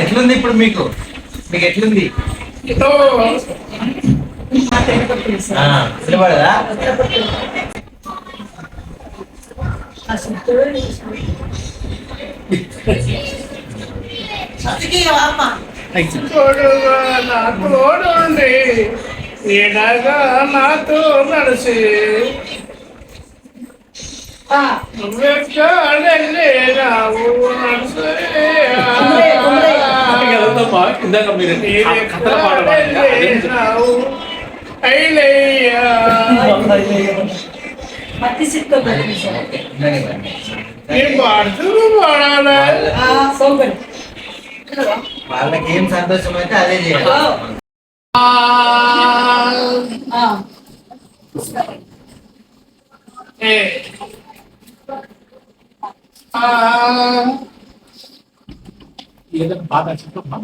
ఎట్లుంది ఇప్పుడు మీకు మీకు ఎట్లుంది వినపడదా నాతోడుండి నీడగా నాతో నడిచి నువ్వెక్కడెళ్ళేరావు ఇందాక మీరు కథల పాట నడిచేరావు అయ్యయ్యా నేను పాడుతూ పాడాలా వాళ్ళకి ఏం సంతోషం అయితే అదే చేయాలి ఏదైనా పాట చెప్పమ్మా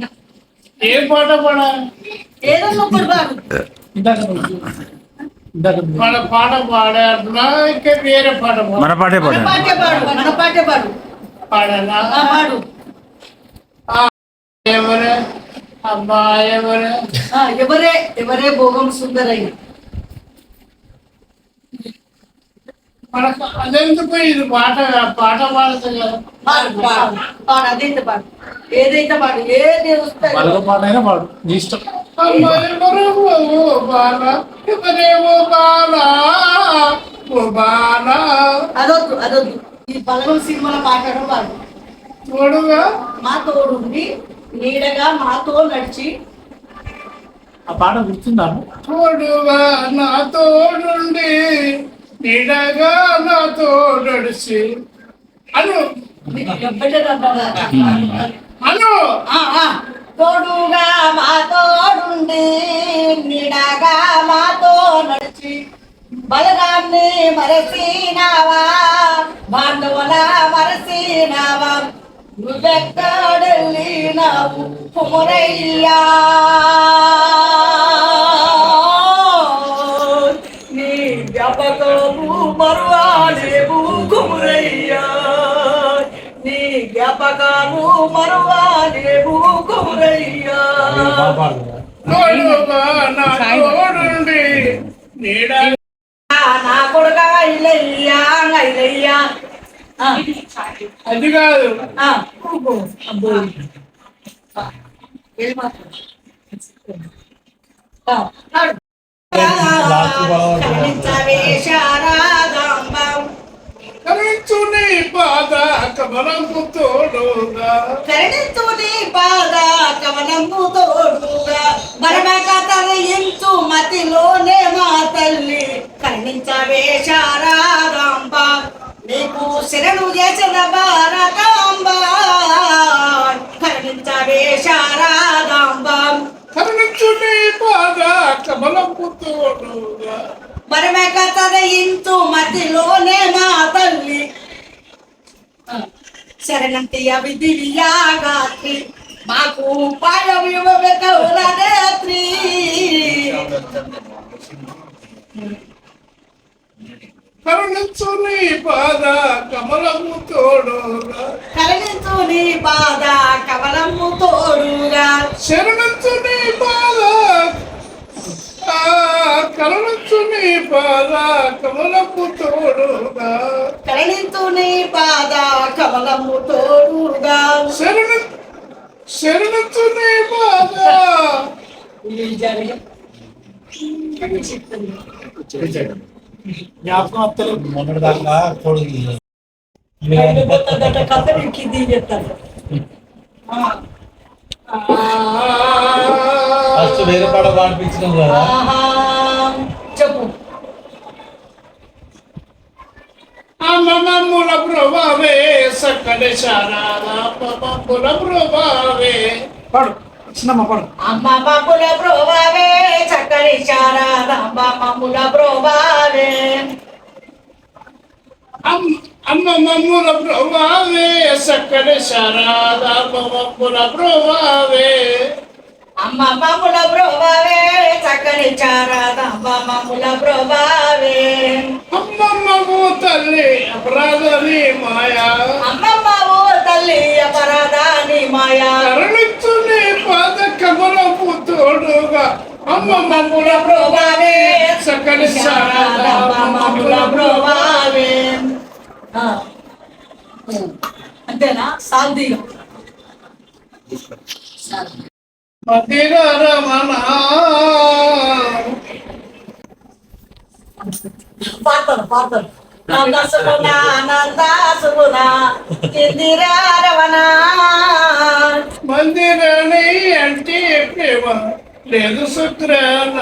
ఏ పాట పాడా మన పాట పాడాడునా ఇంకా వేరే పాట మన పాటే పాడాలా ఎవరే అబ్బా ఎవరే భోగం సుందరయ్య మనకు అదెందుకు ఇది పాట పాడుతుంది కదా పాడు అదైతే పాడు ఏదైతే పాడు ఏది వస్తాయి మలగ పాట అయినా పాడు నీ ఇష్టం అదొద్దు ఈ బలగం సినిమాలో పాడడం పాడు తోడుగా మా తోడుండి నీడగా మాతో నడిచి ఆ పాట గుర్తుందాను తోడుగా నా తోడుండి నీడగా నాతో నడిచి అను అను తోడుగా మా తోడుండి నీడగా మాతో నడిచి బలగాన్ని మరసినావా బాంధవుల మరసినావా నువ్వెక్కడెళ్ళినావు కుమరయ్యా నీ జ్ఞాపకము మరువాలేవు కుమరయ్యా నీ జ్ఞాపకము మరువాలేవు కుమరయ్యా తోడుగా నా తోడుండి నీడ నా కొడుక ఇల్లయ్యా ఇల్లయ్యా అది కాదు కరించు నీ పాద కమలము తోడుగా కరణించు నీ పాద కమలము తోడుగా మరమక తరయించు మతిలోనే మా తల్లి కరుణించవే శారదాంబ నీకు శరణు చేసిన భారతాంబ కరుణించవే శారదాంబ కరించు నీ పాద కమలము తోడుగా మరమక తరయించు మతిలోనే మా తల్లి శరణంతియ విధియాగాత్రి మాకు పాయవివకౌలనేత్రి కరుణించు నీ పాద కమలము తోడుగా కరుణించు నీ పాద కమలము తోడుగా శరణించు నీ పాద కరుణించు నీ పాద కమలము తోడుగా కరుణించు నీ పాద కమలము తోడుగా శరణించు నీ పాద జ్ఞాపకం అత్తలు మొన్నటి దాకా కొడుకు కథ ఇది చెప్తాను ఫస్ట్ వేరే పాట పాడిపించడం కదా చెప్పు మమ్ముల ప్రభావే సక్కడి శారదా మమ్ముల ప్రభావే పాడు చిన్నమ్మ పాడు అమ్మ మమ్ముల ప్రభావే చక్కని శారదా మమ్ముల ప్రభావే అమ్మ మమ్ముల ప్రభావే సక్కడి శారదా మమ్ముల ప్రభావే అమ్మ మమ్ముల ప్రభావే చక్కని శారదా మమ్ముల ప్రభావే అమ్మమ్మవు తల్లి అపరాధని మాయా అమ్మమ్మ ఓ తల్లి అపరాధాని మాయా కరుణించు సగుణపు తోడుగా అమ్మ మమ్ముల బ్రోవావే సకల శారదా మమ్ముల బ్రోవావే. అంతేనా? సాల్దీగా మదిర రమణ పాడతాను నందసుగుణ నందసుగుణ ఇందిరా రవణ మందిరని అంటే ప్రేమ లేదు శుక్రన.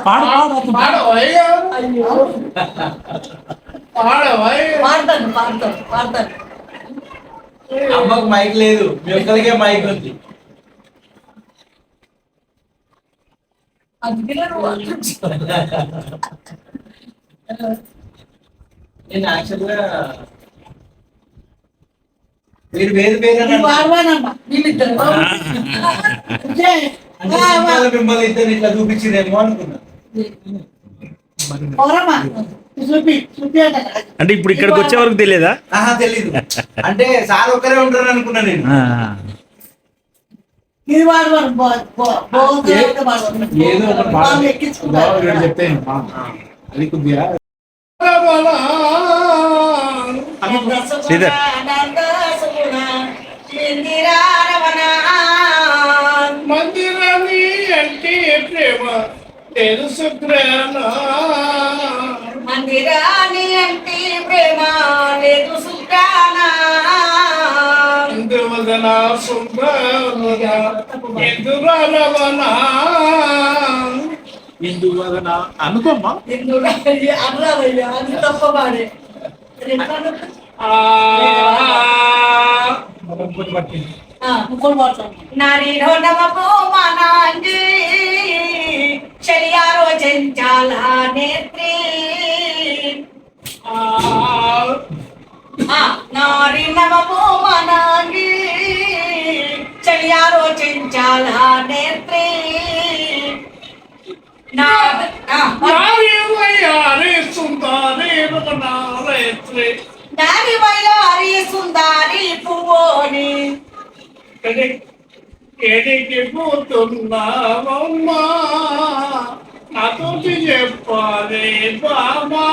పాడవయ్యా పాడవయ్యా. పాడతాను అమ్మకు మైక్ లేదు, మీ ఒక్కరికే మైక్ ఉంది. నేను యాక్చువల్గా మీరు వేరు వేరు మిమ్మల్ని ఇద్దరు ఇట్లా చూపించిందేమో అనుకున్నా. అంటే ఇప్పుడు ఇక్కడికి వచ్చే వరకు తెలియదా? ఆహా తెలీదు, అంటే సార్ ఒక్కరే ఉంటారు అనుకున్నా నేను. ఏదో ఒకటి చెప్తే అది కొద్దిగా శ్రీధర్ మందిరని అంటే ప్రేమ లేదు శుక్రన. మందిరాని అంటే ప్రేమ లేదు సుఖాన ఇందువదన సుందర ఎదురవన ఇందువలన అనుకోమ్మా. అర్రవయ్యా అది తప్పవాడే నారీ నమకు మనాంగి చలియారో చెంచాల నేత్రి నారీ నమకు మనాంగి చలియారో చెంచాల నేత్రి నారీ సుందరి రమణారేత్రి నారీ వయ్యారి సుందారి పువ్వోని ఎడికి పోతున్నావమ్మా నాతోటి చెప్పాలి బామా.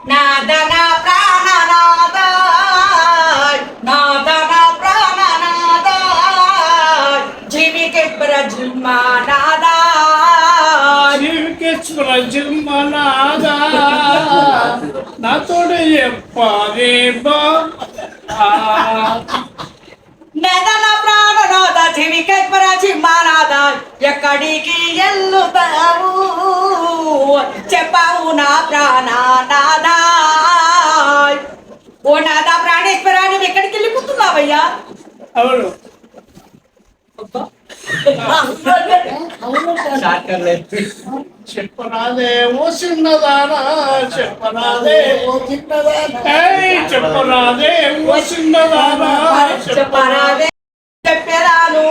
నాదన ప్రాణనాద నాదన ప్రాణనాద జీవికే ప్రజన్మానాద జిమ్మనాదా నాతోటి చెప్పాలి బా. నదన ప్రాణనాద జీవికే ప్రజన్మానాద ఎక్కడికి ఎల్లుతావు చెప్పావు నా ప్రాణనాద. ఓ నాదా ప్రాణేశ్వర నువ్వు ఎక్కడికి వెళ్ళిపోతున్నావయ్యా? అవును చెప్పరాదే ఓ చిన్నదానా చెప్పరాదే ఓ చిన్నదానా చెప్పరాదే ఓ చిన్నదానా చెప్పరాదే చెప్పరాను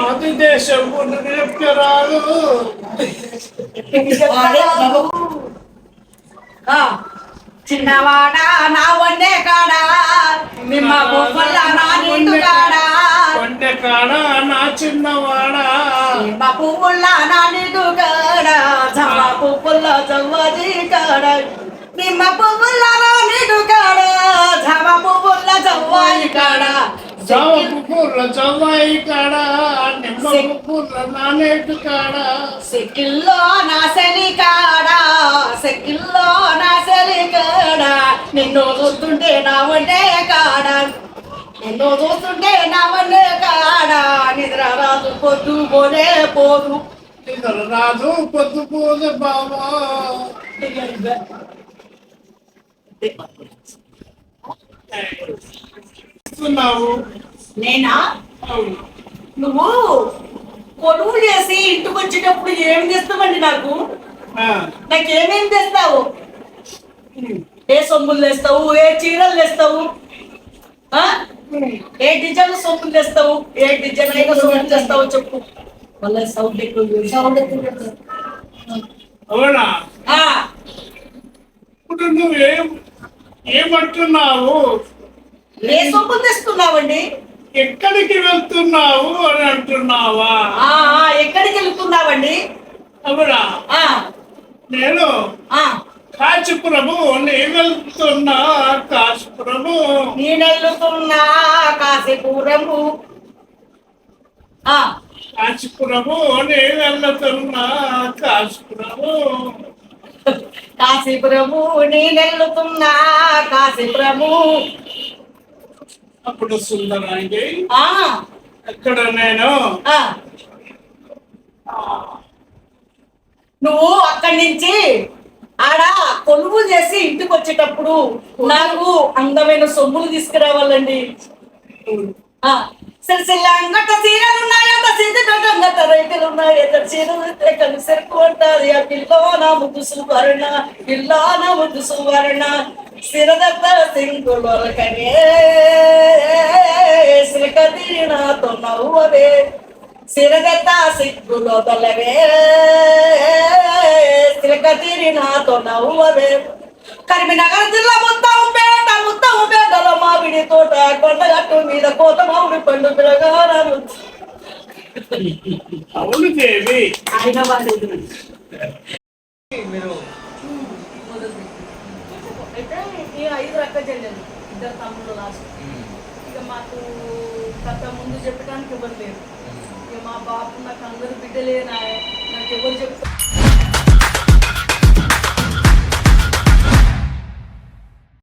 అది దేశం చెప్పరాదు. చిన్నవాడా నా వన్నే కాడా నిమ్మ పువ్వుల నా నిండు కాడా కొండె కాడ నా చిన్నవాడా నిమ్మ పువ్వుల నా నిండు కాడా జమ పువ్వుల జవ్వది కాడా నిమ్మ పువ్వుల నా నిండు కాడా జమ పువ్వుల జవ్వాయి కాడా జావపుల్ల జవ్వాయి కాడ నిమ్మ పుల్ల నానేటు కాడ సెకిల్లో నా సెలి కాడా సెకిల్లో నా సెలి కాడా నిన్ను చూస్తుంటే నా వంటే కాడా నిన్ను చూస్తుంటే నా వంటే కాడా నిద్ర రాదు పొద్దు పోనే పోదు నిద్ర రాదు పొద్దు పోదు బాబా. నేనా నువ్వు కొనుగోలు చేసి ఇంటికి వచ్చేటప్పుడు ఏమి తెస్తావండి నాకు నాకేమేమి తెస్తావు? ఏ సొమ్ములు తెస్తావు? ఏ చీరలు తెస్తావు? ఏ డిజైన్ సొమ్ములు తెస్తావు? ఏ డిజైన్ అయినా సొమ్ములు తెస్తావు చెప్పు. మళ్ళీ సౌండ్ ఎక్కువ అవునా ఇప్పుడు నువ్వు ఏమంటున్నావు? ఏ సొమ్ములు తెస్తున్నావండి? ఎక్కడికి వెళ్తున్నావు అని అంటున్నావా? ఎక్కడికి వెళ్తున్నావండి? అవునా, ఆ, నేను ఆ, కాశీపురము నీ వెళ్తున్నా కాశీపురము. నేనెళ్తున్నా కాశీపురము. ఆ, కాశీపురము నీ వెళ్తున్నా కాశీపురము. కాశీపురము నేనెళ్తున్నా కాశీపురము. అప్పుడు సుందరాంగి ఆ, అక్కడ నేను ఆ, నువ్వు అక్కడి నుంచి ఆడ కొలువు చేసి ఇంటికి వచ్చేటప్పుడు నాకు అందమైన సొమ్ములు తీసుకురావాలండి. ఆ, సిరిసిల్ల అంగట చీరలు ఉన్నాయంట, సిద్ధిపేట అంగట రైతులు ఉన్నాయంట, చీరలు కలిసి సెరుకు అంటారు. ఆ పిల్లో నా ముద్దు సువర్ణ, పిల్లో నా ముద్దు సువర్ణ, సిరదత్త సింగులొరకనే శ్రీకతి నాతో నవ్వవే, సిరదత్త సిగ్గులో తలవే శ్రీకతి నాతో నవ్వవే. కరీంనగర్ జిల్లా ముత్తముపేటలో మామిడి తోట, కొండగట్టు మీద కోత మామిడి పండు పిలగాన. అవును దేవి. ఆయన వాళ్ళు మీరు అయితే ఈ 5 రకాల చెల్లెలు, 2 తమ్ముళ్ళు లాస్ట్. ఇక మాకు కథ ముందు చెప్పడానికి ఎవరు లేరు. ఇక మా బాబు నాకు అందరూ బిడ్డలే, నాకు ఎవరు చెప్తారు.